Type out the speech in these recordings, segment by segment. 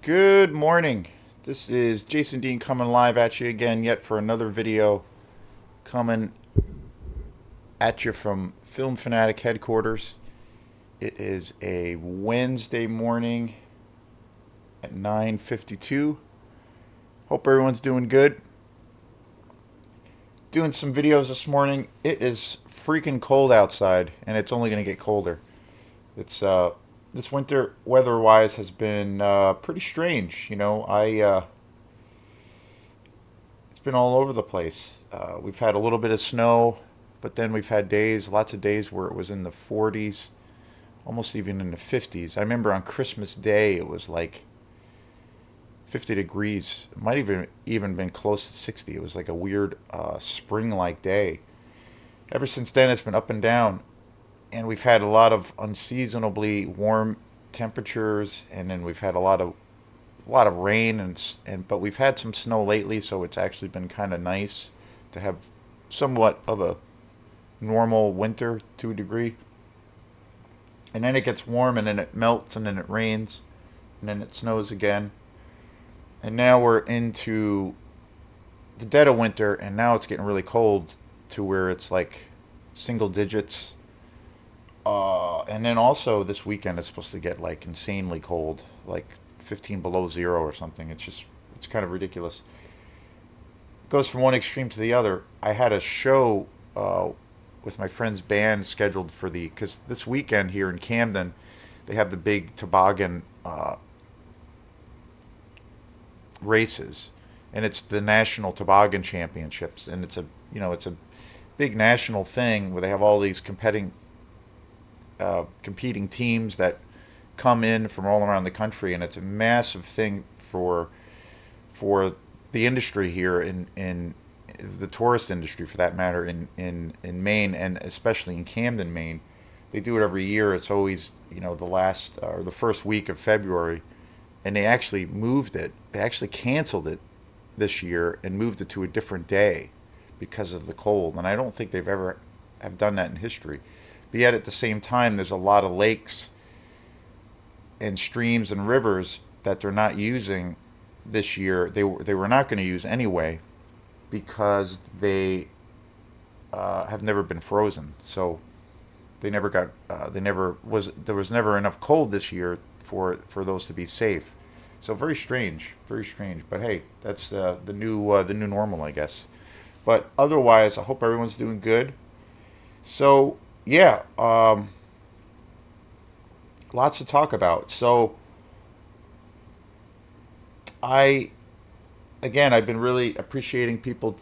Good morning. This is Jason Dean coming live at you again, yet for another video coming at you from Film Fanatic headquarters. It is a Wednesday morning at 9:52. Hope everyone's doing good. Doing some videos this morning. It is freaking cold outside, and it's only going to get colder. It's This winter weather-wise has been pretty strange. It's been all over the place. We've had a little bit of snow, but then we've had lots of days where it was in the 40s, almost even in the 50s. I remember on Christmas Day it was like 50 degrees. It might even been close to 60. It was like a weird spring-like day. Ever since then, it's been up and down, and we've had a lot of unseasonably warm temperatures, and then we've had a lot of rain but we've had some snow lately, so it's actually been kind of nice to have somewhat of a normal winter to a degree. And then it gets warm, and then it melts, and then it rains, and then it snows again. And now we're into the dead of winter, and now it's getting really cold to where it's like single digits. And then also this weekend it's supposed to get like insanely cold, like 15 below zero or something. It's kind of ridiculous. It goes from one extreme to the other. I had a show with my friend's band scheduled because this weekend here in Camden, they have the big toboggan races, and it's the National Toboggan Championships, and it's a big national thing where they have all these competing teams that come in from all around the country, and it's a massive thing for the industry here in the tourist industry, for that matter, in Maine, and especially in Camden, Maine. They do it every year. It's always the last or the first week of February, and they actually moved it. They actually canceled it this year and moved it to a different day because of the cold. And I don't think they've ever have done that in history. But yet at the same time, there's a lot of lakes and streams and rivers that they're not using this year. They were not going to use anyway because they have never been frozen. So there was never enough cold this year for those to be safe. So very strange, very strange. But hey, that's the new normal, I guess. But otherwise, I hope everyone's doing good. So yeah, lots to talk about. So I I've been really appreciating people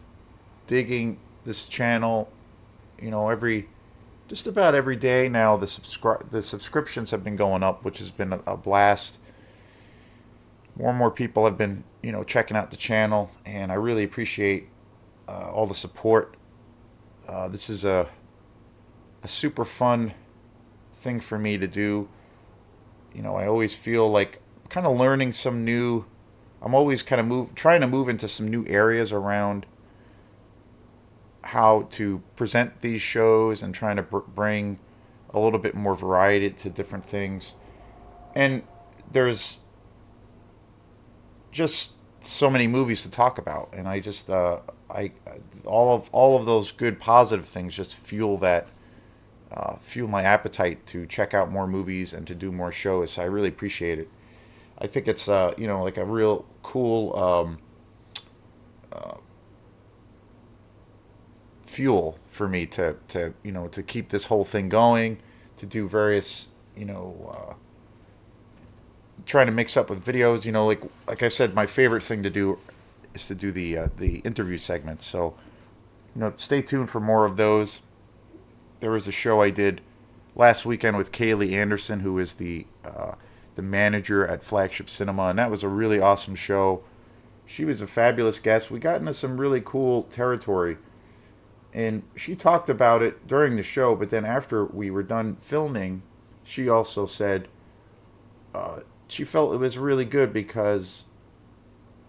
digging this channel. Every just about every day now, the subscriptions have been going up, which has been a blast. More and more people have been checking out the channel, and I really appreciate all the support. This is a super fun thing for me to do. I always feel like kind of learning some new. I'm always kind of trying to move into some new areas around how to present these shows, and trying to bring a little bit more variety to different things. And there's just so many movies to talk about, and I just I all of those good positive things just fuel my appetite to check out more movies and to do more shows. So I really appreciate it. I think it's like a real cool fuel for me to keep this whole thing going, to do various trying to mix up with videos. Like I said, my favorite thing to do is to do the interview segments. So stay tuned for more of those. There was a show I did last weekend with Kaylee Anderson, who is the manager at Flagship Cinema, and that was a really awesome show. She was a fabulous guest. We got into some really cool territory, and she talked about it during the show. But then after we were done filming, she also said she felt it was really good because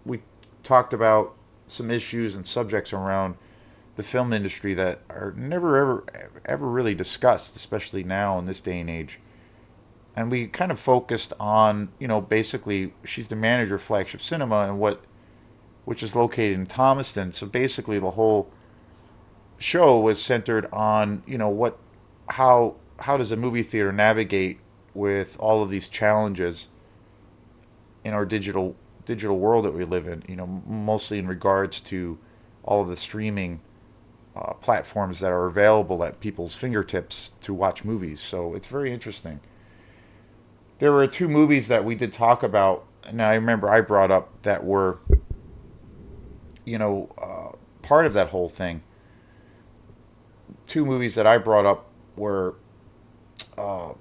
we talked about some issues and subjects around the film industry that are never ever really discussed, especially now in this day and age. and we kind of focused on, basically she's the manager of Flagship Cinema, and which is located in Thomaston. So basically, the whole show was centered on, how does a movie theater navigate with all of these challenges in our digital world that we live in. Mostly in regards to all of the streaming platforms that are available at people's fingertips to watch movies. So it's very interesting. There were two movies that we did talk about, and I remember I brought up that were, part of that whole thing. Two movies that I brought up were uh,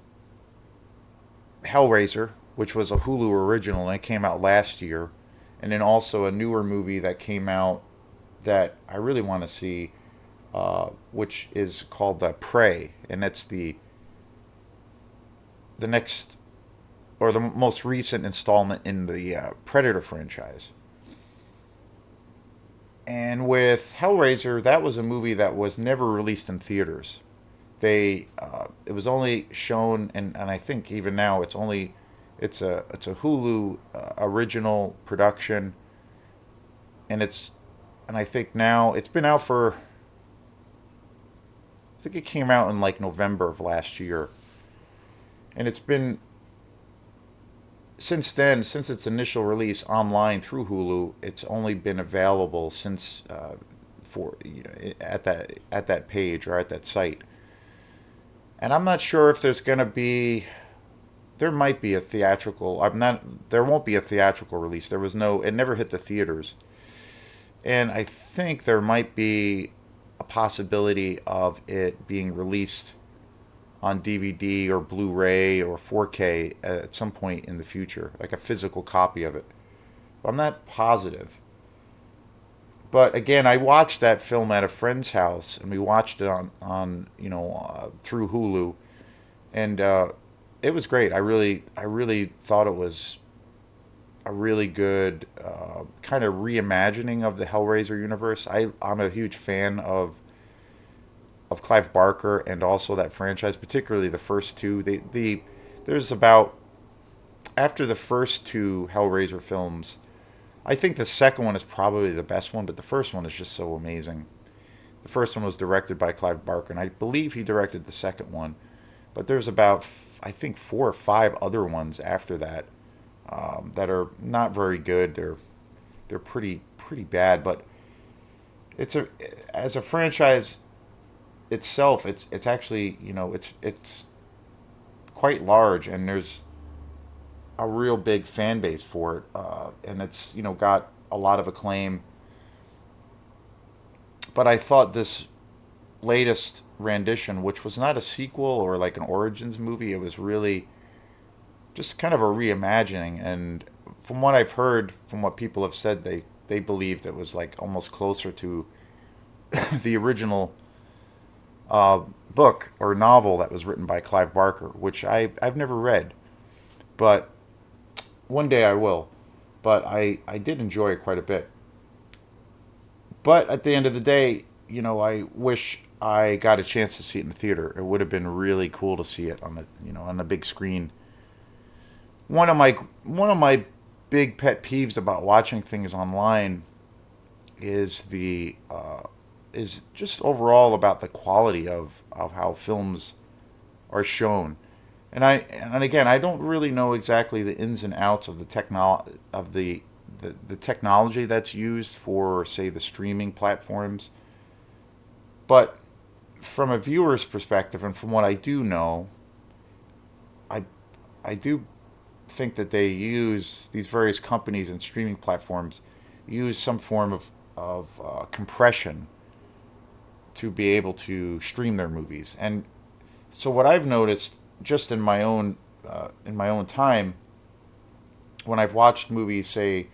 Hellraiser, which was a Hulu original and it came out last year, and then also a newer movie that came out that I really want to see, which is called Prey, and it's the next or the most recent installment in the Predator franchise. And with Hellraiser, that was a movie that was never released in theaters. It was only shown, and I think even now it's a Hulu original production, and I think now it's been out for, I think it came out in like November of last year, and it's been since then, since its initial release online through Hulu, it's only been available since for at that page or at that site. And I'm not sure if there's going to be. There might be a theatrical. I'm not. There won't be a theatrical release. There was no. It never hit the theaters, and I think there might be a possibility of it being released on DVD or Blu-ray or 4K at some point in the future, like a physical copy of it. But I'm not positive. But again, I watched that film at a friend's house, and we watched it on through Hulu, and it was great. I really thought it was a really good kind of reimagining of the Hellraiser universe. I'm a huge fan of Clive Barker and also that franchise, particularly the first two. There's about, after the first two Hellraiser films, I think the second one is probably the best one, but the first one is just so amazing. The first one was directed by Clive Barker, and I believe he directed the second one. But there's about, I think, four or five other ones after that that are not very good. They're pretty bad, but it's a as a franchise itself, it's actually, it's quite large, and there's a real big fan base for it, and it's got a lot of acclaim. But I thought this latest rendition, which was not a sequel or like an origins movie, it was really just kind of a reimagining. And from what I've heard, from what people have said, they believed it was like almost closer to the original book or novel that was written by Clive Barker, which I've never read, but one day I will. But I did enjoy it quite a bit. But at the end of the day, I wish I got a chance to see it in the theater. It would have been really cool to see it on the big screen. One of my big pet peeves about watching things online is is just overall about the quality of how films are shown. And again, I don't really know exactly the ins and outs of the technology that's used for, say, the streaming platforms. But from a viewer's perspective, and from what I do know, I I do think that they use these various companies and streaming platforms use some form of compression to be able to stream their movies. And so what I've noticed just in my own time, when I've watched movies, say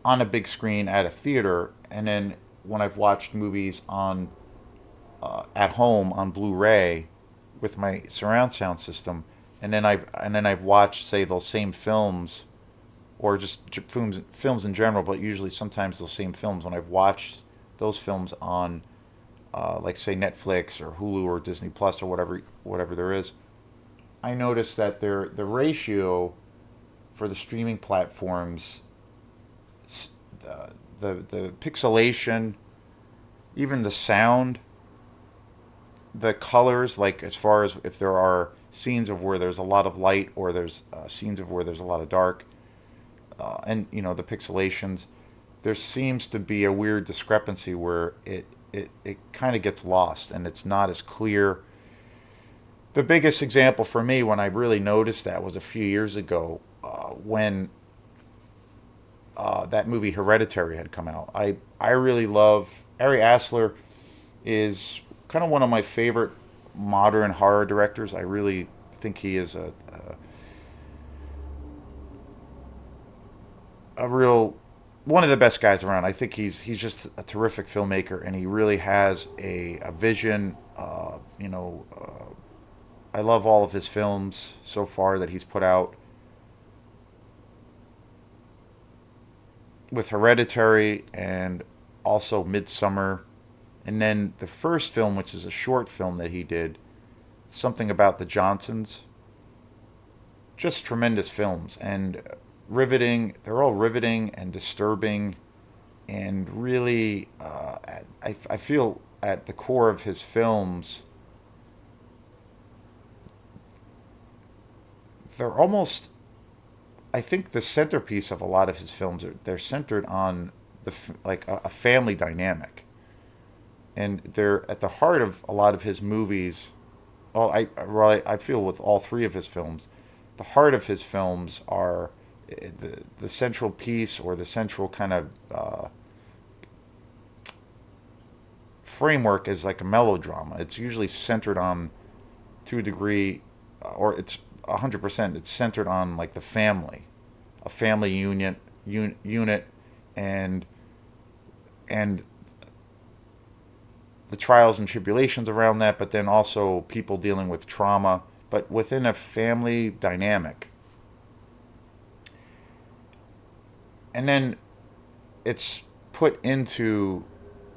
on a big screen at a theater, and then when I've watched movies on at home on Blu-ray with my surround sound system, and then I've watched, say, those same films, or just films in general, but usually sometimes those same films, when I've watched those films on like, say, Netflix or Hulu or Disney Plus or whatever there is, I noticed that the ratio for the streaming platforms, the pixelation, even the sound, the colors, like as far as if there are scenes of where there's a lot of light or there's scenes of where there's a lot of dark, and the pixelations, there seems to be a weird discrepancy where it kind of gets lost and it's not as clear. The biggest example for me when I really noticed that was a few years ago, when that movie Hereditary had come out. I really love Ari Aster, is kind of one of my favorite modern horror directors. I really think he is a real one of the best guys around. I think he's just a terrific filmmaker, and he really has a vision. I love all of his films so far that he's put out. With Hereditary and also Midsummer, and then the first film, which is a short film that he did, something about the Johnsons. Just tremendous films and riveting. They're all riveting and disturbing, and really, I feel at the core of his films, they're almost. I think the centerpiece of a lot of his films they're centered on like a family dynamic, and they're at the heart of a lot of his movies. Well, I feel with all three of his films, the heart of his films are the central piece or the central kind of framework is like a melodrama. It's usually centered on, to a degree, or it's 100%. It's centered on like the family, a family unit, and and the trials and tribulations around that, but then also people dealing with trauma, but within a family dynamic. And then it's put into,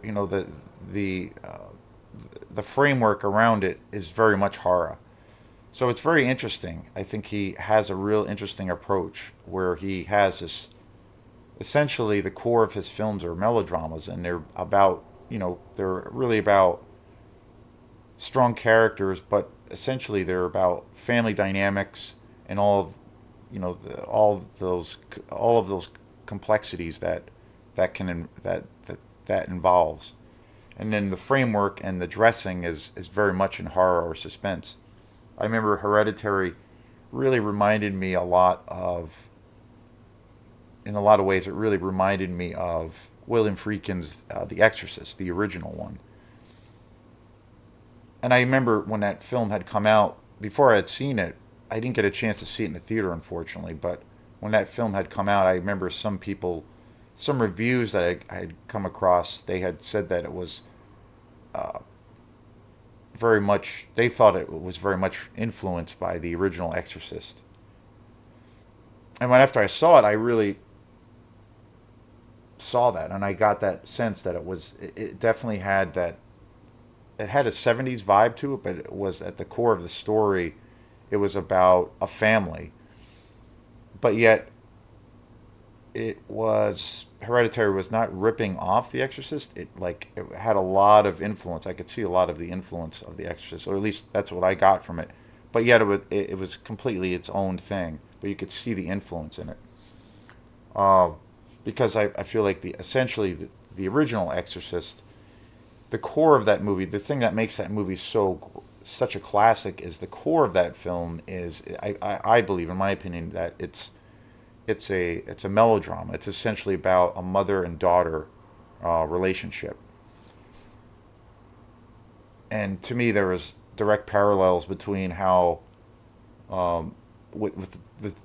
the the framework around it is very much horror. So it's very interesting. I think he has a real interesting approach where he has this, essentially the core of his films are melodramas, and they're about, they're really about strong characters, but essentially they're about family dynamics and all of, all of those complexities that involves. And then the framework and the dressing is very much in horror or suspense. I remember Hereditary really reminded me a lot of, in a lot of ways, it really reminded me of William Friedkin's The Exorcist, the original one. And I remember when that film had come out, before I had seen it, I didn't get a chance to see it in the theater, unfortunately, but when that film had come out, I remember some people, some reviews that I had come across, they had said that it was uh, very much, they thought it was very much influenced by the original Exorcist. And when after I saw it, I really saw that, and I got that sense that it definitely had that, it had a 70s vibe to it, but it was at the core of the story, it was about a family. But yet, Hereditary was not ripping off The Exorcist. It had a lot of influence. I could see a lot of the influence of The Exorcist, or at least that's what I got from it. But yet it was completely its own thing. But you could see the influence in it. Uh, because I feel like the original Exorcist, the core of that movie, the thing that makes that movie such a classic is the core of that film is, I believe, in my opinion, that it's a melodrama. It's essentially about a mother and daughter relationship. And to me, there was direct parallels between how, with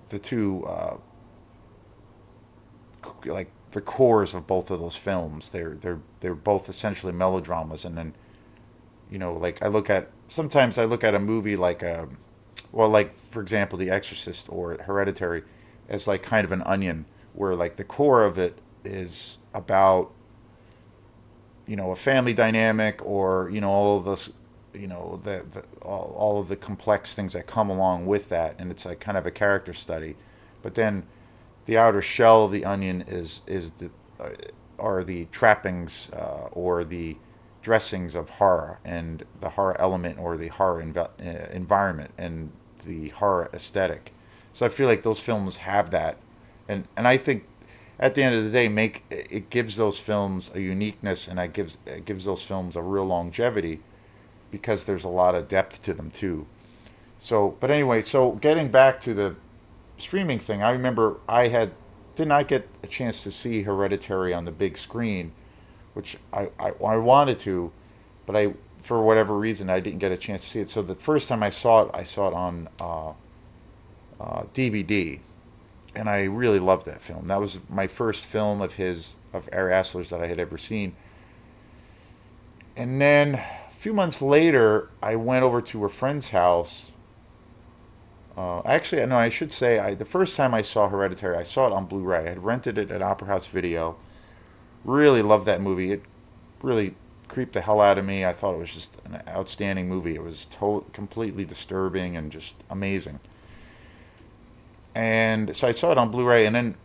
the two, like the cores of both of those films. They're both essentially melodramas. And then, like sometimes I look at a movie like like for example, The Exorcist or Hereditary, as like kind of an onion, where like the core of it is about, a family dynamic, or all of this, all of the complex things that come along with that, and it's like kind of a character study. But then the outer shell of the onion is the are the trappings or the dressings of horror and the horror element or the horror environment and the horror aesthetic. So I feel like those films have that, and I think at the end of the day, make it gives those films a uniqueness, and it gives those films a real longevity because there's a lot of depth to them too. So, but anyway, so getting back to the streaming thing, I remember I had did not get a chance to see Hereditary on the big screen, which I wanted to, but I for whatever reason I didn't get a chance to see it. So the first time I saw it on DVD, and I really loved that film. That was my first film of Ari Aster's that I had ever seen. And then a few months later, I went over to a friend's house. Actually, no, I should say the first time I saw Hereditary, I saw it on Blu-ray. I had rented it at Opera House Video. Really loved that movie. It really creeped the hell out of me. I thought it was just an outstanding movie. It was completely disturbing and just amazing. And so I saw it on Blu-ray, and then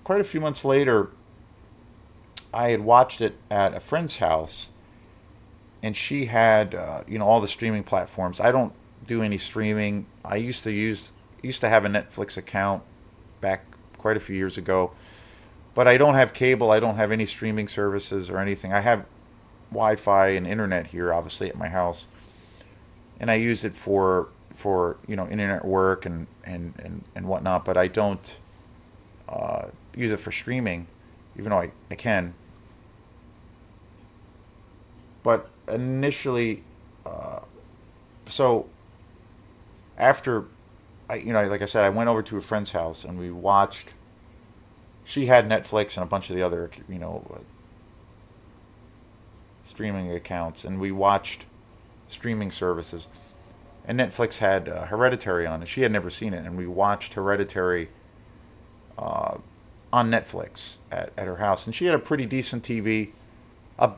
quite a few months later, I had watched it at a friend's house, and she had all the streaming platforms. I don't do any streaming. I used to have a Netflix account back quite a few years ago, but I don't have cable. I don't have any streaming services or anything. I have Wi-Fi and internet here, obviously at my house, and I use it for internet work and whatnot. But I don't use it for streaming, even though I can. But initially, so after like I said, I went over to a friend's house and we watched. She had Netflix and a bunch of the other streaming accounts, and we watched streaming services. And Netflix had Hereditary on it. She had never seen it, and we watched Hereditary on Netflix at her house. And she had a pretty decent TV, a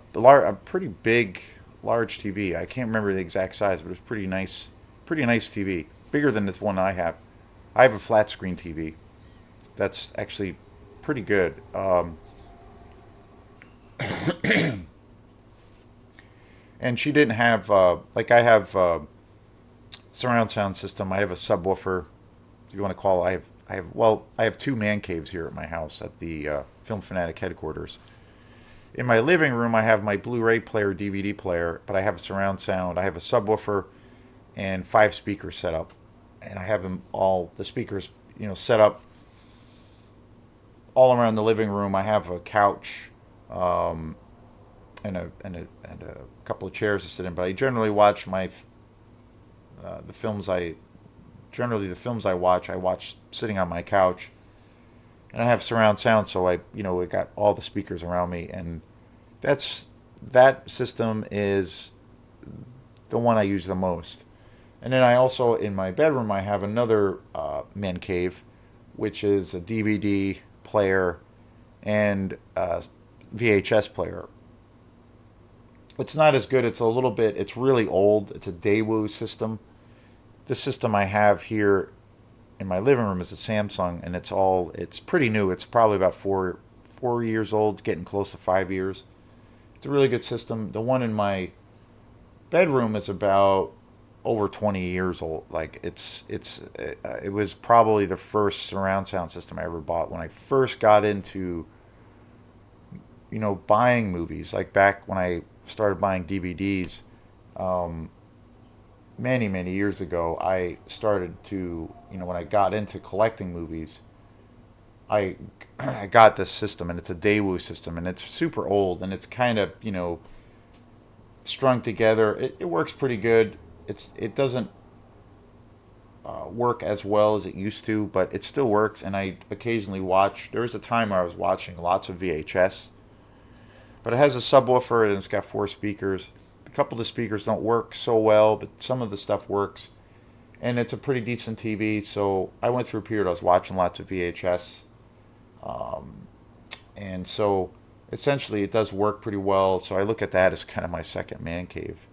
pretty big, large TV. I can't remember the exact size, but it was pretty nice TV, bigger than this one I have. I have a flat screen TV. That's actually pretty good. And she didn't have like I have surround sound system. I have a subwoofer. If you want to call it, I have two man caves here at my house at the Film Fanatic headquarters. In my living room, I have my Blu-ray player, DVD player, but I have a surround sound. I have a subwoofer and 5 speakers set up, and I have them all the speakers set up all around the living room. I have a couch and a couple of chairs to sit in, but I generally watch the films the films I watch sitting on my couch, and I have surround sound, so I got all the speakers around me, and that system is the one I use the most. And then I also in my bedroom I have another man cave, which is a DVD player and a VHS player. It's not as good. It's really old. It's a Daewoo system. The system I have here in my living room is a Samsung, and it's pretty new. It's probably about 4 years old. It's getting close to 5 years. It's a really good system. The one in my bedroom is about over 20 years old. Like it was probably the first surround sound system I ever bought when I first got into buying movies. Like back when I started buying DVDs, many years ago, I started to when I got into collecting movies, I I got this system, and it's a Daewoo system, and it's super old, and it's kind of strung together. It works pretty good. It doesn't work as well as it used to, but it still works. And I occasionally watch. There was a time where I was watching lots of VHS, but it has a subwoofer and it's got 4 speakers. A couple of the speakers don't work so well, but some of the stuff works. And it's a pretty decent TV. So I went through a period I was watching lots of VHS, and so essentially it does work pretty well. So I look at that as kind of my second man cave.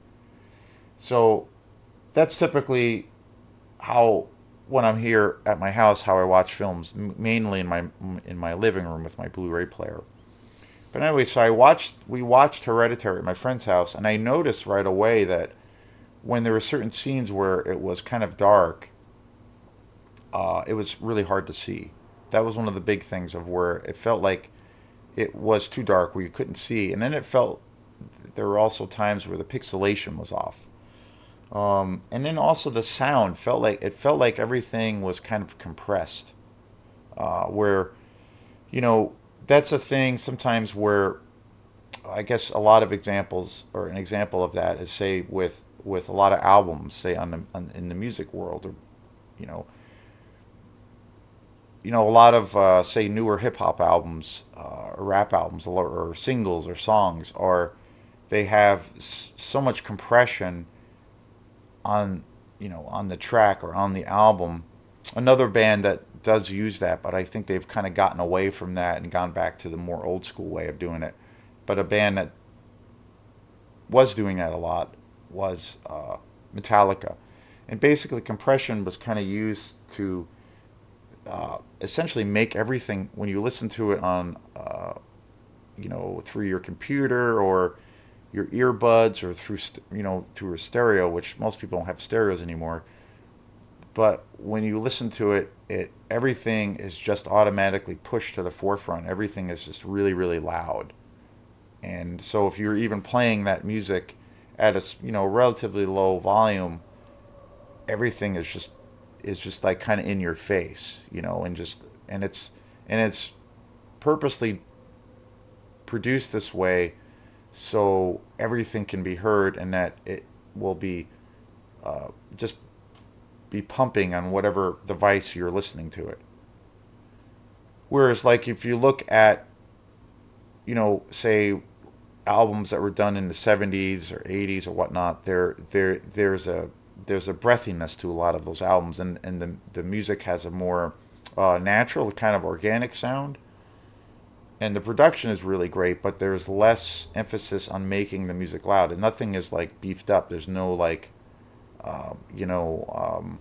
So that's typically how, when I'm here at my house, how I watch films, mainly in my living room with my Blu-ray player. But anyway, so we watched Hereditary at my friend's house, and I noticed right away that when there were certain scenes where it was kind of dark, it was really hard to see. That was one of the big things of where it felt like it was too dark where you couldn't see, and then it felt there were also times where the pixelation was off. And then also the sound felt like everything was kind of compressed. Where you know that's a thing sometimes where I guess a lot of examples, or an example of that is, say, with a lot of albums, say in the music world, or you know a lot of say newer hip hop albums, or rap albums, or singles or songs, or they have so much compression on on the track or on the album. Another band that does use that, but I think they've kind of gotten away from that and gone back to the more old school way of doing it. But a band that was doing that a lot was Metallica, and basically compression was kind of used to essentially make everything, when you listen to it on through your computer or your earbuds, or through through a stereo, which most people don't have stereos anymore. But when you listen to it, everything is just automatically pushed to the forefront. Everything is just really, really loud. And so if you're even playing that music at a relatively low volume, everything is just like kind of in your face, and it's purposely produced this way so everything can be heard, and that it will be just be pumping on whatever device you're listening to it. Whereas, like, if you look at, say, albums that were done in the 70s or 80s or whatnot, there's a breathiness to a lot of those albums, and the music has a more natural, kind of organic sound, and the production is really great, but there's less emphasis on making the music loud, and nothing is like beefed up. There's no like, um, you know, um,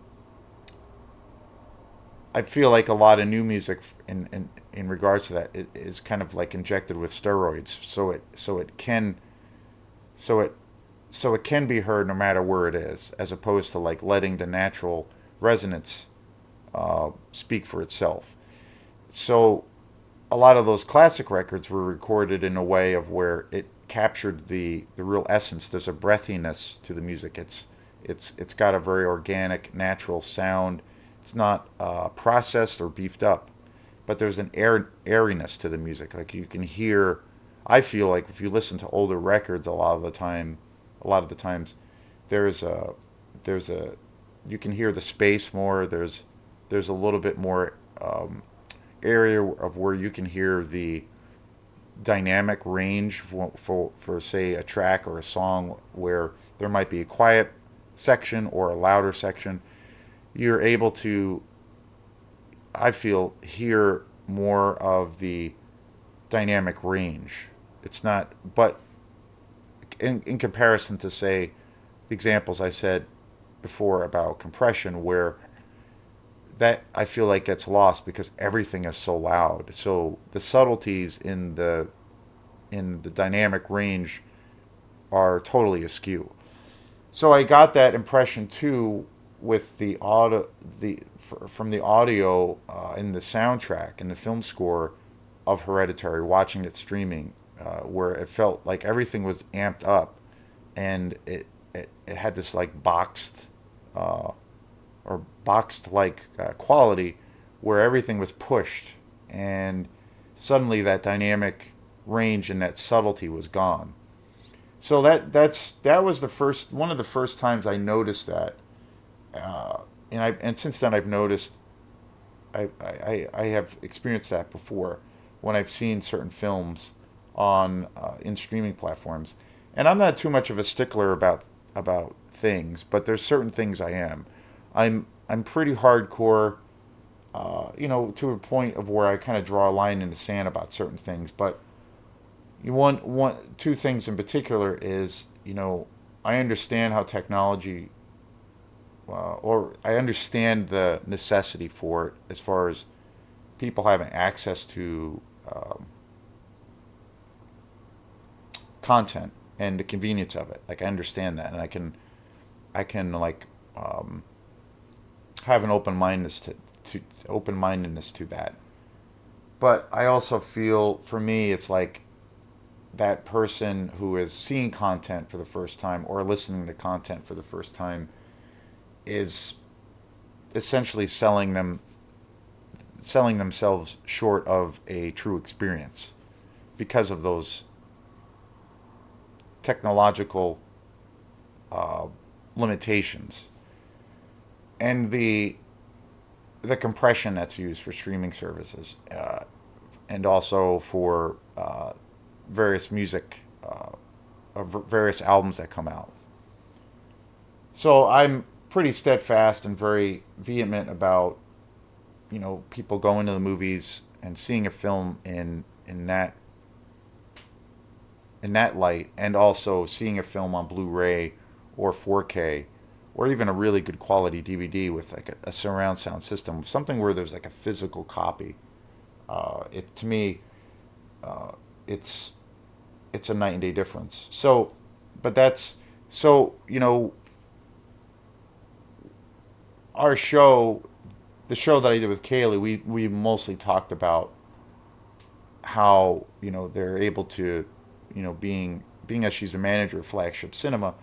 I feel like a lot of new music in regards to that is kind of like injected with steroids, so it so it can be heard no matter where it is, as opposed to like letting the natural resonance speak for itself. So a lot of those classic records were recorded in a way of where it captured the real essence. There's a breathiness to the music. It's got a very organic, natural sound. It's not processed or beefed up, but there's an airiness to the music. Like you can hear. I feel like if you listen to older records, a lot of the times, there's a there's a you can hear the space more. There's a little bit more area of where you can hear the dynamic range for say a track or a song where there might be a quiet section or a louder section. You're able to, I feel, hear more of the dynamic range. It's not, but in comparison to, say, the examples I said before about compression, where that I feel like gets lost because everything is so loud. So the subtleties in the dynamic range are totally askew. So I got that impression too with the audio, from the audio in the soundtrack in the film score of Hereditary, watching it streaming, where it felt like everything was amped up, and it had this like uh, boxed like quality, where everything was pushed, and suddenly that dynamic range and that subtlety was gone. So that was the first one of the first times I noticed that, and since then I've noticed I have experienced that before when I've seen certain films on in streaming platforms, and I'm not too much of a stickler about things, but there's certain things I am. I'm pretty hardcore, to a point of where I kind of draw a line in the sand about certain things. But two things in particular is, I understand how technology, or I understand the necessity for it as far as people having access to content and the convenience of it. Like I understand that, and I can like um, have an open mindedness to that. But I also feel for me, it's like that person who is seeing content for the first time or listening to content for the first time is essentially selling themselves short of a true experience because of those technological uh, limitations and the compression that's used for streaming services, and also for various music, various albums that come out. So I'm pretty steadfast and very vehement about people going to the movies and seeing a film in that light, and also seeing a film on Blu-ray or 4K or even a really good quality DVD with like a surround sound system, something where there's like a physical copy. It to me, uh, it's it's a night and day difference. So, but that's so our show, the show that I did with Kaylee, we mostly talked about how they're able to, being as she's a manager of Flagship Cinema,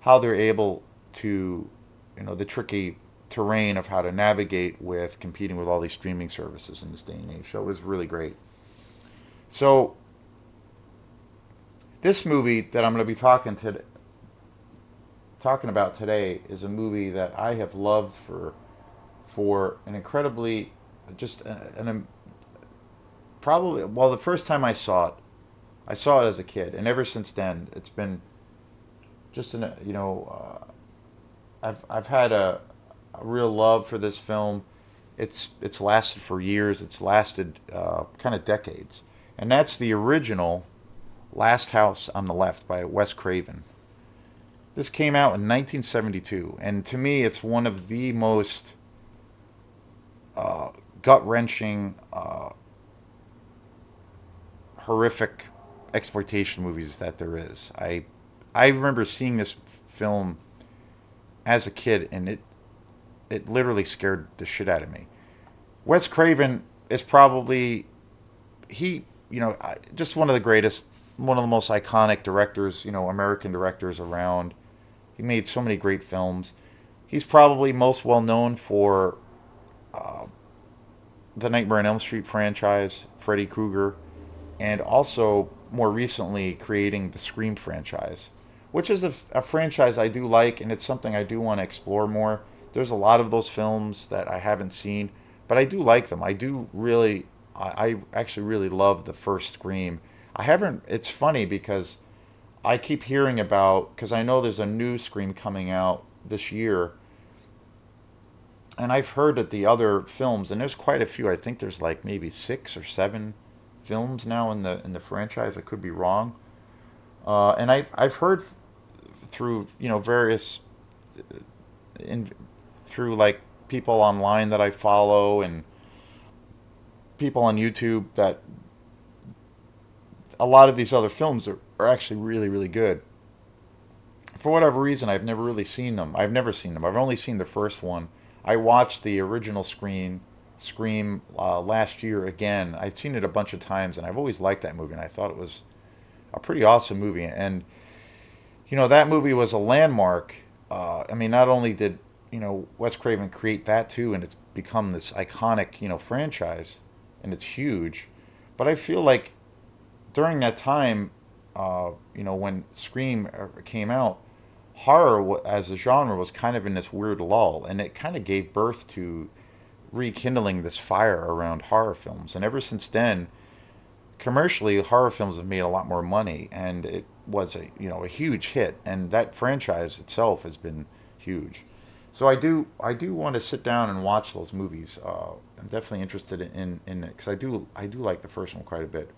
how they're able to, the tricky terrain of how to navigate with competing with all these streaming services in this day and age. So it was really great. So this movie that I'm going to be talking about today is a movie that I have loved for an incredibly just an probably, well, the first time I saw it as a kid, and ever since then it's been just I've had a real love for this film. It's lasted for years. It's lasted kind of decades, and that's the original Last House on the Left by Wes Craven. This came out in 1972, and to me, it's one of the most gut wrenching, horrific exploitation movies that there is. I remember seeing this film as a kid, and it literally scared the shit out of me. Wes Craven is probably just one of the greatest, one of the most iconic directors, American directors around. He made so many great films. He's probably most well known for the Nightmare on Elm Street franchise, Freddy Krueger, and also more recently creating the Scream franchise, which is a franchise I do like, and it's something I do want to explore more. There's a lot of those films that I haven't seen, but I do like them. I do really, I actually really love the first Scream. I haven't. It's funny because I keep hearing about, because I know there's a new Scream coming out this year, and I've heard that the other films, and there's quite a few. I think there's like maybe 6 or 7 films now in the franchise. I could be wrong. And I've heard through various in through like people online that I follow and people on YouTube that a lot of these other films are actually really really good. For whatever reason, I've never really seen them. I've never seen them. I've only seen the first one. I watched the original Scream last year again. I'd seen it a bunch of times, and I've always liked that movie, and I thought it was a pretty awesome movie. And that movie was a landmark. I mean, not only did Wes Craven create that too, and it's become this iconic franchise, and it's huge. But I feel like during that time, when Scream came out, horror as a genre was kind of in this weird lull, and it kind of gave birth to rekindling this fire around horror films. And ever since then, commercially, horror films have made a lot more money, and it was a huge hit. And that franchise itself has been huge. So I do want to sit down and watch those movies. I'm definitely interested in it because I do like the first one quite a bit.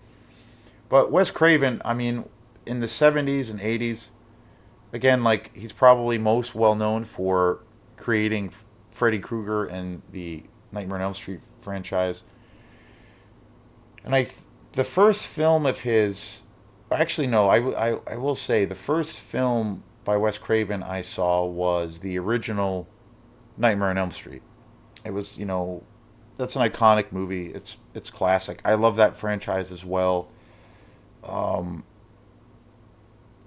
But Wes Craven, I mean, in the 70s and 80s, again, like he's probably most well known for creating Freddy Krueger and the Nightmare on Elm Street franchise. And the first film of his, actually no, I will say the first film by Wes Craven I saw was the original Nightmare on Elm Street. It was, that's an iconic movie. It's classic. I love that franchise as well. Um,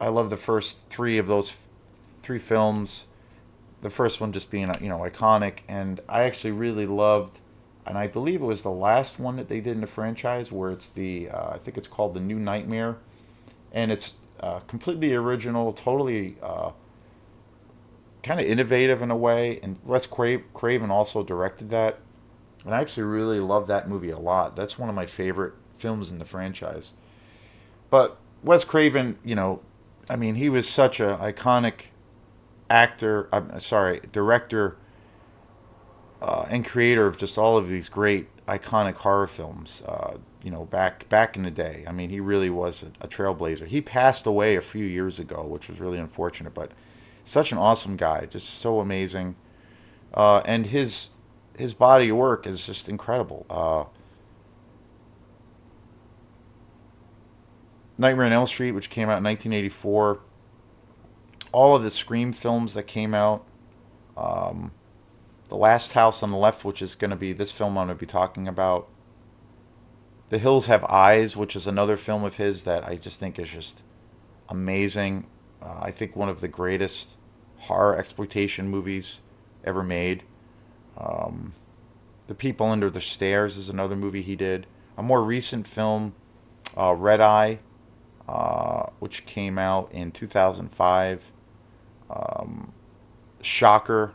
I love the first three of those three films. The first one just being iconic, and I actually really loved, and I believe it was the last one that they did in the franchise, where it's the I think it's called the New Nightmare, and it's completely original, totally kind of innovative in a way. And Craven also directed that, and I actually really love that movie a lot. That's one of my favorite films in the franchise. But Wes Craven, I mean, he was such an iconic actor. I'm sorry, director and creator of just all of these great iconic horror films. Back in the day. I mean, he really was a trailblazer. He passed away a few years ago, which was really unfortunate. But such an awesome guy, just so amazing. And his body of work is just incredible. Nightmare on Elm Street, which came out in 1984. All of the Scream films that came out. Um, the Last House on the Left, which is going to be this film I'm going to be talking about. The Hills Have Eyes, which is another film of his that I just think is just amazing. I think one of the greatest horror exploitation movies ever made. Um, the People Under the Stairs is another movie he did. A more recent film, Red Eye, which came out in 2005. Um, Shocker,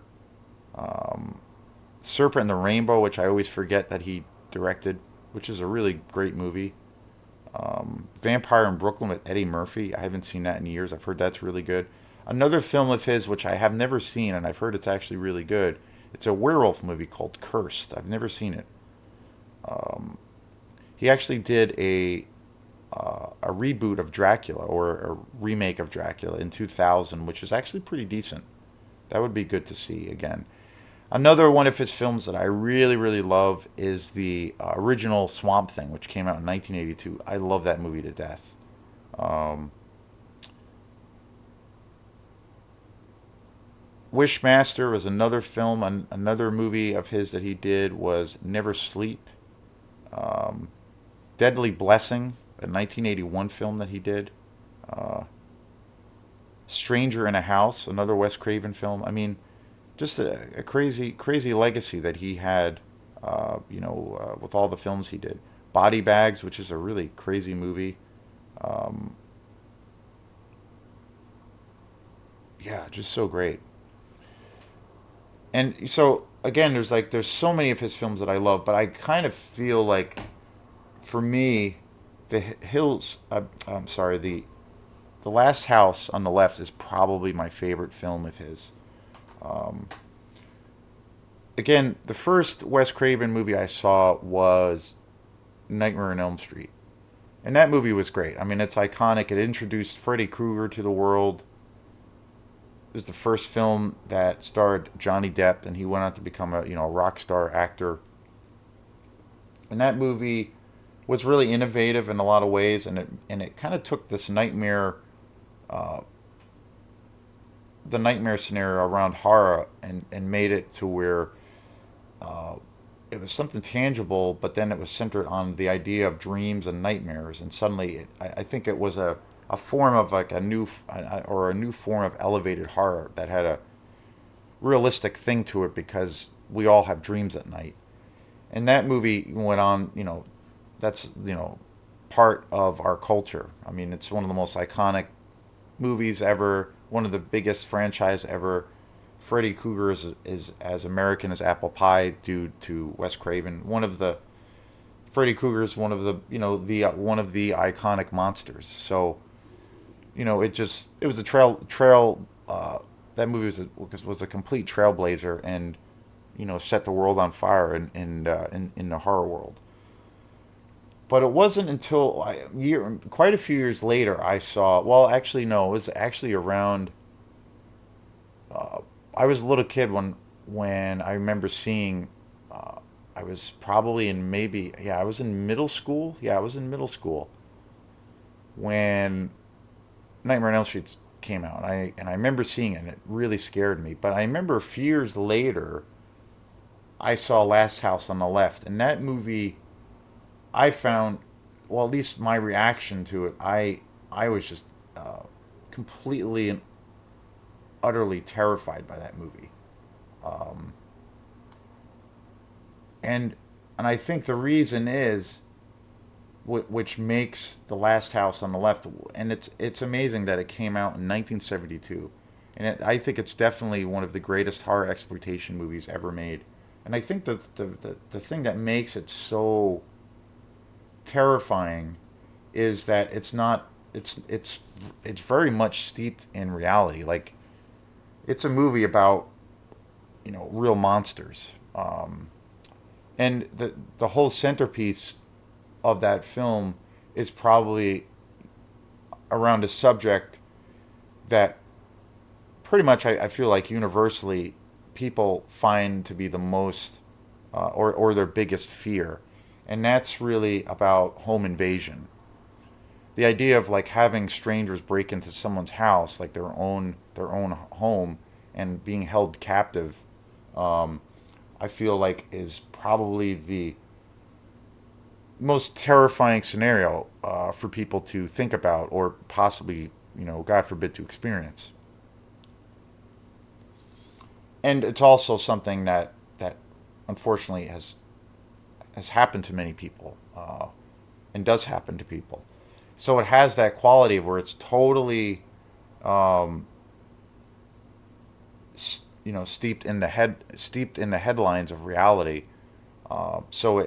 um, Serpent and the Rainbow, which I always forget that he directed, which is a really great movie. Vampire in Brooklyn with Eddie Murphy. I haven't seen that in years. I've heard that's really good. Another film of his, which I have never seen, and I've heard it's actually really good. It's a werewolf movie called Cursed. I've never seen it. Um, he actually did a reboot of Dracula, or a remake of Dracula in 2000, which is actually pretty decent. That would be good to see again. Another one of his films that I really, really love is the original Swamp Thing, which came out in 1982. I love that movie to death. Um, Wishmaster was another film. Another movie of his that he did was Never Sleep. Um, Deadly Blessing, a 1981 film that he did. Uh, Stranger in a House, another Wes Craven film. I mean, just a crazy, crazy legacy that he had, with all the films he did. Body Bags, which is a really crazy movie. Um, yeah, just so great. And so again, there's so many of his films that I love, but I kind of feel like for me, the Hills. I'm sorry, the Last House on the Left is probably my favorite film of his. Um, Again, the first Wes Craven movie I saw was Nightmare on Elm Street. And that movie was great. I mean, it's iconic. It introduced Freddy Krueger to the world. It was the first film that starred Johnny Depp, and he went on to become a rock star actor. And that movie was really innovative in a lot of ways, and it kind of took this uh, the nightmare scenario around horror, and made it to where uh, it was something tangible, but then it was centered on the idea of dreams and nightmares. And suddenly, I think it was a form of like a new form of elevated horror that had a realistic thing to it, because we all have dreams at night. And that movie went on, that's, part of our culture. I mean, it's one of the most iconic movies ever, one of the biggest franchise ever. Freddy Krueger is as American as apple pie due to Wes Craven. Freddy Krueger is one of the one of the iconic monsters. So it was a trail. That movie was a complete trailblazer, and set the world on fire in the horror world. But it wasn't until quite a few years later I saw. Well, actually, no, it was actually around. I was a little kid when I remember seeing. I was probably in maybe yeah I was in middle school. Yeah, I was in middle school when Nightmare on Elm Street came out. And I remember seeing it, and it really scared me. But I remember a few years later, I saw Last House on the Left, and that movie I found, well, at least my reaction to it, I was just uh, completely and utterly terrified by that movie. Um, and and I think the reason is which makes The Last House on the Left, and it's amazing that it came out in 1972, and I think it's definitely one of the greatest horror exploitation movies ever made. And I think the thing that makes it so terrifying is that it's not it's very much steeped in reality. Like, it's a movie about, real monsters. And the whole centerpiece of that film is probably around a subject that pretty much I feel like universally people find to be the most or their biggest fear, and that's really about home invasion. The idea of like having strangers break into someone's house, like their own home, and being held captive. Um, I feel like is probably the most terrifying scenario for people to think about or possibly, God forbid, to experience. And it's also something that unfortunately has happened to many people, and does happen to people. So it has that quality where it's totally, um, steeped in the headlines of reality. So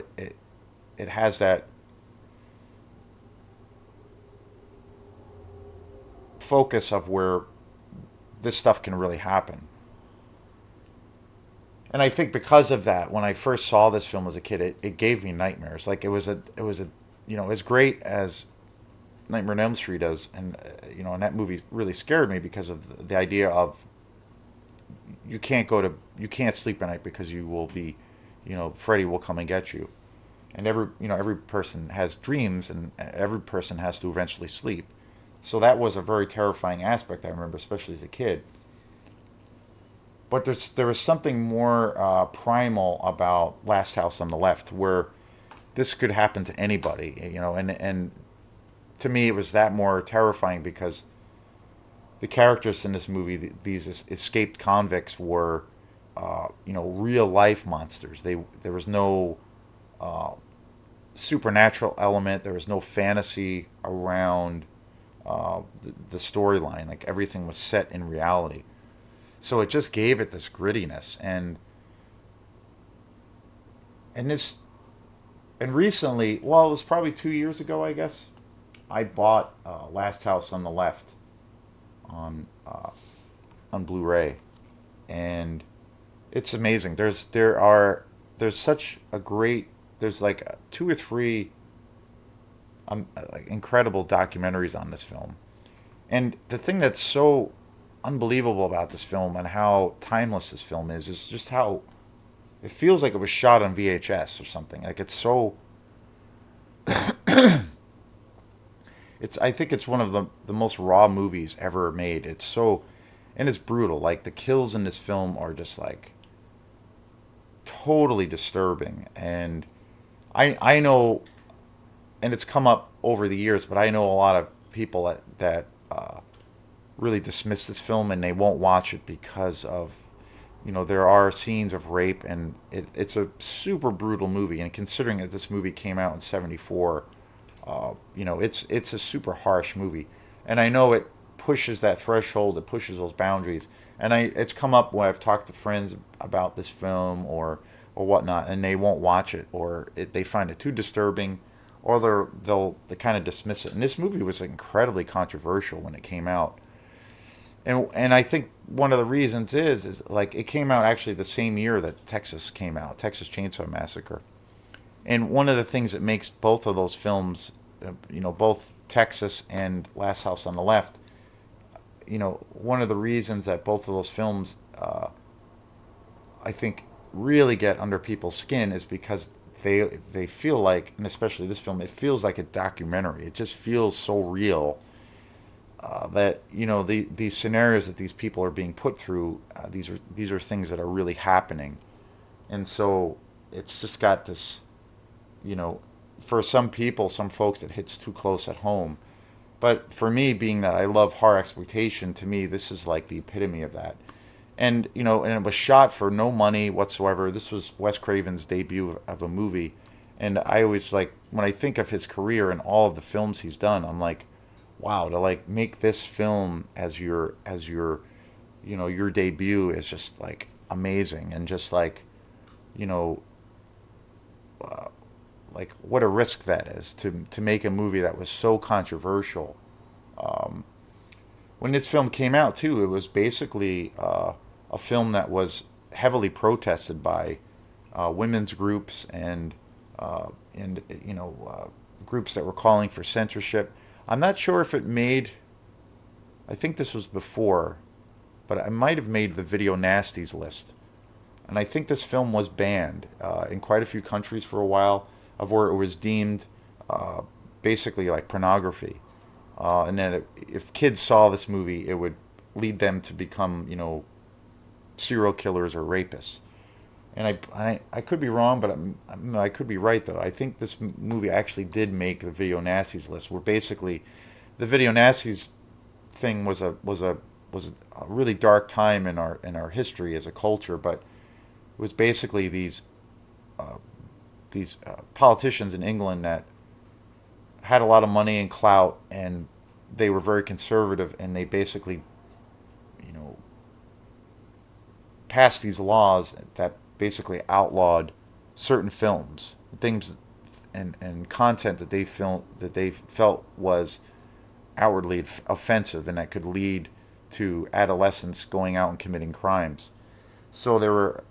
it has that focus of where this stuff can really happen. And I think because of that, when I first saw this film as a kid, it gave me nightmares. Like, it was a as great as Nightmare on Elm Street does, and that movie really scared me because of the idea of you can't sleep at night because you will be, Freddy will come and get you. And every person has dreams, and every person has to eventually sleep. So that was a very terrifying aspect, I remember, especially as a kid. But there was something more primal about Last House on the Left, where this could happen to anybody, and to me it was that more terrifying because the characters in this movie, these escaped convicts, were real life monsters. There was no supernatural element. There was no fantasy around the storyline. Like, everything was set in reality. So it just gave it this grittiness, and this and recently, well, it was probably 2 years ago, I guess. I bought Last House on the Left on Blu-ray, and it's amazing. There's such a great there's like two or three like incredible documentaries on this film. And the thing that's so unbelievable about this film and how timeless this film is just how it feels like it was shot on VHS or something. Like, it's so it's I think it's one of the most raw movies ever made. It's so and it's brutal. Like, the kills in this film are just like totally disturbing. And I know, and it's come up over the years, but I know a lot of people that really dismiss this film, and they won't watch it because of, there are scenes of rape, and it's a super brutal movie. And considering that this movie came out in '74, it's a super harsh movie. And I know it pushes that threshold, it pushes those boundaries. And it's come up when I've talked to friends about this film or whatnot, and they won't watch it, or they find it too disturbing, or they kind of dismiss it. And this movie was incredibly controversial when it came out. And I think one of the reasons is like it came out actually the same year that Texas came out, Texas Chainsaw Massacre. And one of the things that makes both of those films, both Texas and Last House on the Left, one of the reasons that both of those films, I think, really get under people's skin is because they feel like, and especially this film, it feels like a documentary. It just feels so real, that these scenarios that these people are being put through, these are things that are really happening, and so it's just got this, you know, for some people, some folks, it hits too close at home. But for me, being that I love horror exploitation, to me this is like the epitome of that. And and it was shot for no money whatsoever. This was Wes Craven's debut of a movie, and I always like when I think of his career and all of the films he's done, I'm like, wow, to like make this film as your debut is just like amazing, and just you know uh, like what a risk that is to make a movie that was so controversial. Um, when this film came out too, it was basically a film that was heavily protested by women's groups and groups that were calling for censorship. I'm not sure if it made. I think this was before, but I might have made the video nasties list. And I think this film was banned in quite a few countries for a while, of where it was deemed uh, basically like pornography. And then if kids saw this movie, it would lead them to become, serial killers or rapists. And I could be wrong, but I could be right though. I think this movie actually did make the video nasties list, where basically the video nasties thing was a really dark time in our history as a culture, but it was basically uh, these politicians in England that had a lot of money and clout, and they were very conservative, and they basically, you know, passed these laws that basically outlawed certain films, things, and content that they felt was outwardly offensive and that could lead to adolescents going out and committing crimes. So there were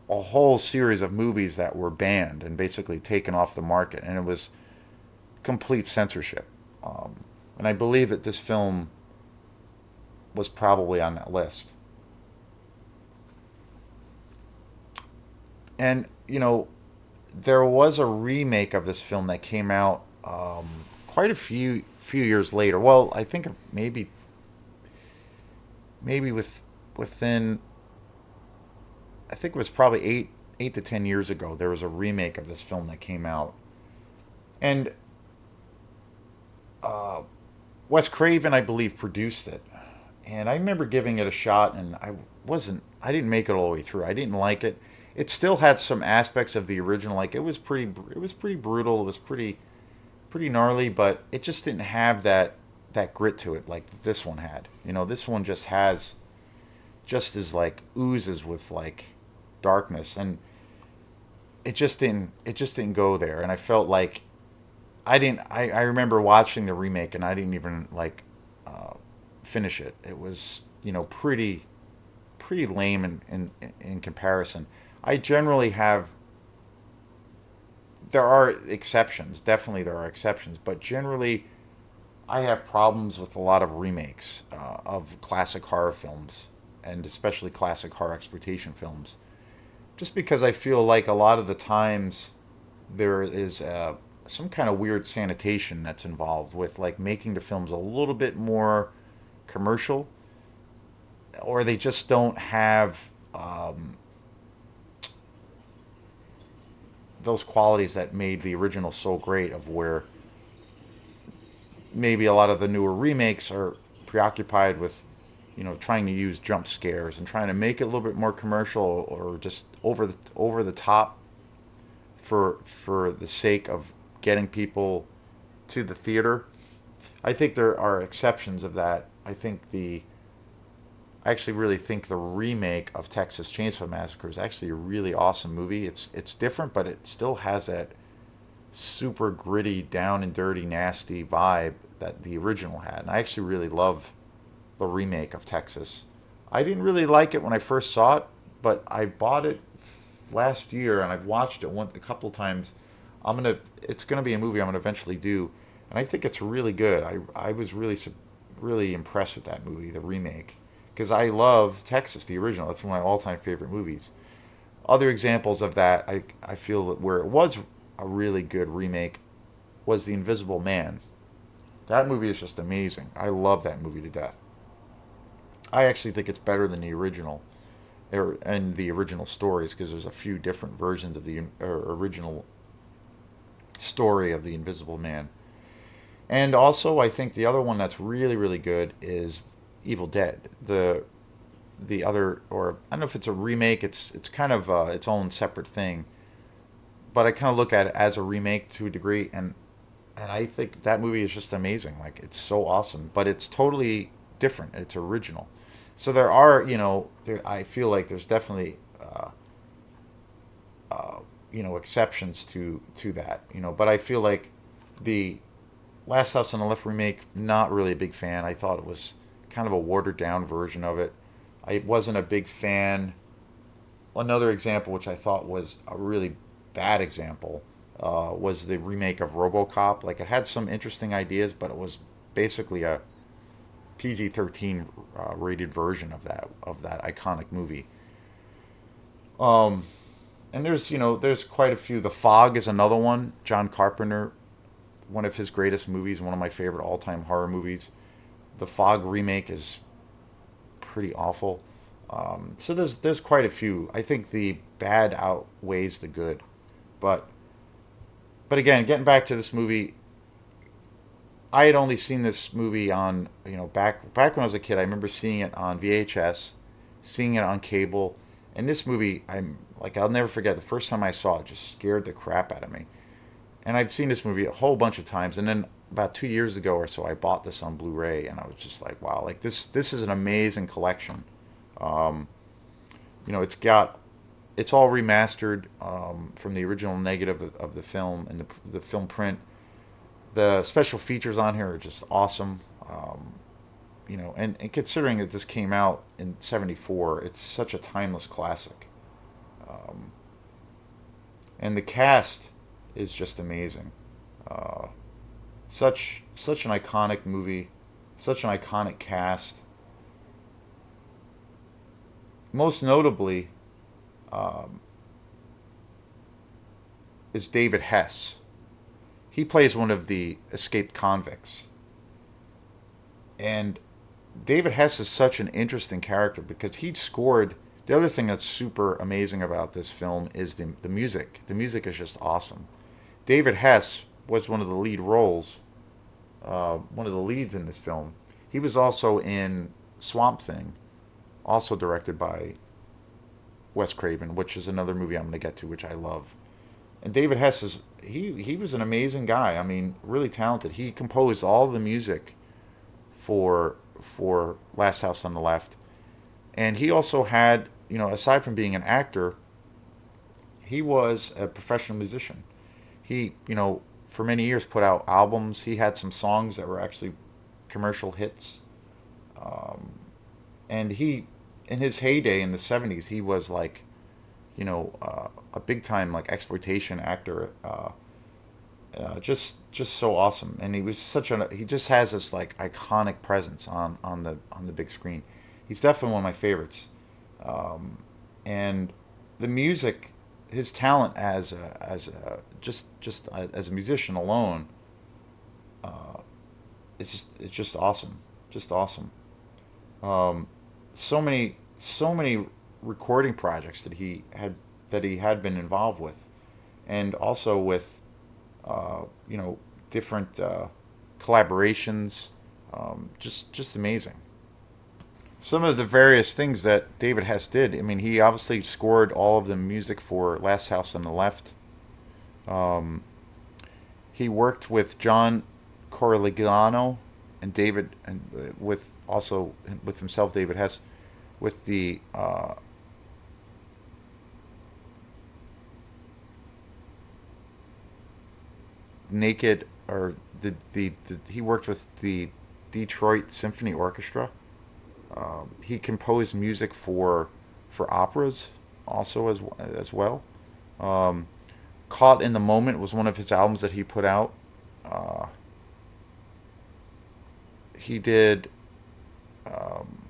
a whole series of movies that were banned and basically taken off the market, and it was complete censorship. And I believe that this film was probably on that list. And there was a remake of this film that came out quite a few years later. Well, I think maybe within, I think it was probably 8 to 10 years ago. There was a remake of this film that came out, and uh, Wes Craven, I believe, produced it. And I remember giving it a shot, and I didn't make it all the way through. I didn't like it. It still had some aspects of the original. Like it was pretty brutal. It was pretty gnarly, but it just didn't have that grit to it like this one had. This one just is like oozes with like darkness, and it just didn't go there. And I felt like I remember watching the remake, and I didn't even like uh, finish it. It was pretty lame in comparison. I generally have There are exceptions, definitely there are exceptions, but generally I have problems with a lot of remakes of classic horror films, and especially classic horror exploitation films, just because I feel like a lot of the times there is some kind of weird sanitation that's involved with like making the films a little bit more commercial, or they just don't have those qualities that made the original so great, of where maybe a lot of the newer remakes are preoccupied with trying to use jump scares and trying to make it a little bit more commercial, or just over the top for the sake of getting people to the theater. I think there are exceptions of that. I actually really think the remake of Texas Chainsaw Massacre is actually a really awesome movie. It's different, but it still has that super gritty, down and dirty, nasty vibe that the original had. And I actually really love the remake of Texas. I didn't really like it when I first saw it, but I bought it last year and I've watched it a couple times. It's gonna be a movie I'm gonna eventually do, and I think it's really good. I was really really impressed with that movie, the remake, because I love Texas, the original. That's one of my all-time favorite movies. Other examples of that, I feel that where it was a really good remake was The Invisible Man. That movie is just amazing. I love that movie to death. I actually think it's better than the original, and the original stories, because there's a few different versions of the original story of The Invisible Man. And also, I think the other one that's really, really good is Evil Dead. The other, or I don't know if it's a remake. It's kind of its own separate thing, but I kind of look at it as a remake to a degree, and I think that movie is just amazing. Like, it's so awesome, but it's totally different. It's original. So there are, I feel like there's definitely, exceptions to that. But I feel like the Last House on the Left remake, not really a big fan. I thought it was kind of a watered down version of it. I wasn't a big fan. Another example, which I thought was a really bad example, was the remake of RoboCop. Like, it had some interesting ideas, but it was basically a PG-13 rated version of that iconic movie. Um, and there's quite a few. The Fog is another one. John Carpenter, one of his greatest movies, one of my favorite all-time horror movies. The Fog remake is pretty awful. So there's quite a few. I think the bad outweighs the good, but again, getting back to this movie, I had only seen this movie on back when I was a kid. I remember seeing it on VHS, seeing it on cable, and this movie, I'll never forget the first time I saw it. Just scared the crap out of me. And I've seen this movie a whole bunch of times, and then about 2 years ago or so, I bought this on Blu-ray, and I was just like, wow, like this is an amazing collection. Um, it's all remastered from the original negative of the film and the film print. The special features on here are just awesome. And considering that this came out in '74, it's such a timeless classic. Um, and the cast is just amazing. Uh, such an iconic movie, such an iconic cast. Most notably um, is David Hess. He plays one of the escaped convicts, and David Hess is such an interesting character because he scored. The other thing that's super amazing about this film is the music. The music is just awesome. David Hess was one of the lead roles, one of the leads in this film. He was also in Swamp Thing, also directed by Wes Craven, which is another movie I'm going to get to, which I love. And David Hess he was an amazing guy. I mean, really talented. He composed all the music for Last House on the Left, and he also had, aside from being an actor, he was a professional musician. He, for many years put out albums. He had some songs that were actually commercial hits. Um, and he, in his heyday in the '70s, he was like, a big time like exploitation actor. Just so awesome, and he just has this like iconic presence on the big screen. He's definitely one of my favorites. And the music, his talent just as a musician alone, uh, it's just awesome, just awesome. Um, so many recording projects that he had been involved with, and also with uh, you know different collaborations. Just amazing. Some of the various things that David Hess did. I mean, he obviously scored all of the music for Last House on the Left. Um, he worked with John Corigliano and David, and with also with himself, David Hess, with the Naked, or he worked with the Detroit Symphony Orchestra. He composed music for operas also as well. Um, Caught in the Moment was one of his albums that he put out. Uh, he did um,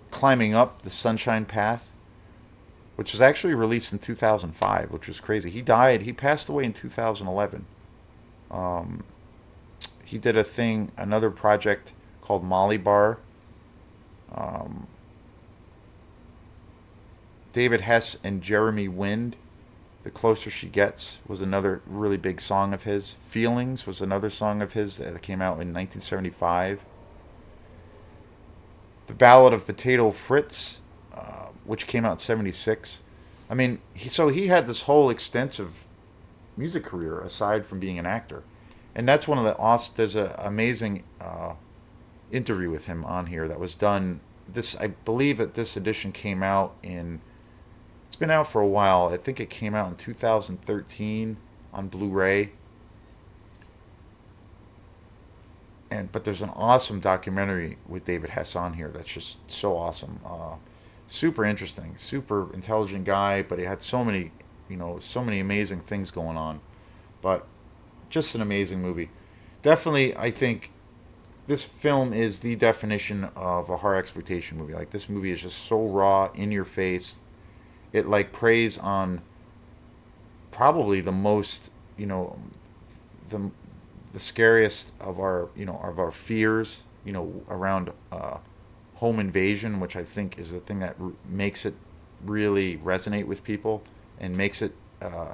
Climbing Up the Sunshine Path, which was actually released in 2005, which was crazy. He died. He passed away in 2011. Um, he did another project called Molly Bar. Um, David Hess and Jeremy Wind, The Closer She Gets, was another really big song of his. Feelings was another song of his that came out in 1975. The Ballad of Potato Fritz, which came out in 76. I mean, he had this whole extensive music career aside from being an actor. And that's one of the awesome, there's an amazing interview with him on here that was done. I believe that this edition came out it's been out for a while. I think it came out in 2013 on Blu-ray. But there's an awesome documentary with David Hess on here that's just so awesome. Super interesting, super intelligent guy, but he had so many amazing things going on. But just an amazing movie. Definitely, I think this film is the definition of a horror exploitation movie. Like, this movie is just so raw, in your face. It like preys on probably the most, the the scariest of our fears, around home invasion, which I think is the thing that makes it really resonate with people and makes it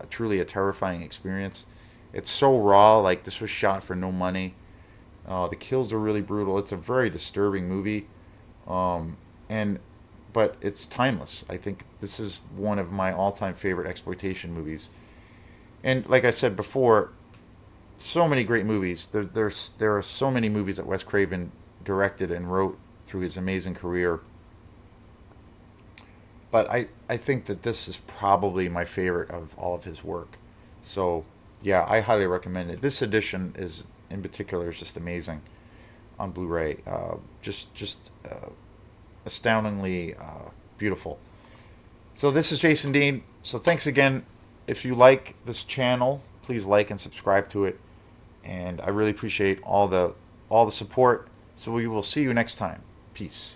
truly a terrifying experience. It's so raw. Like, this was shot for no money. The kills are really brutal. It's a very disturbing movie, and but it's timeless. I think this is one of my all-time favorite exploitation movies. And like I said before, so many great movies. There are so many movies that Wes Craven directed and wrote through his amazing career. But I think that this is probably my favorite of all of his work. So yeah, I highly recommend it. This edition is in particular is just amazing on Blu-ray. Just astoundingly beautiful. So this is Jason Dean. So thanks again. If you like this channel, please like and subscribe to it. And I really appreciate all the support. So we will see you next time. Peace.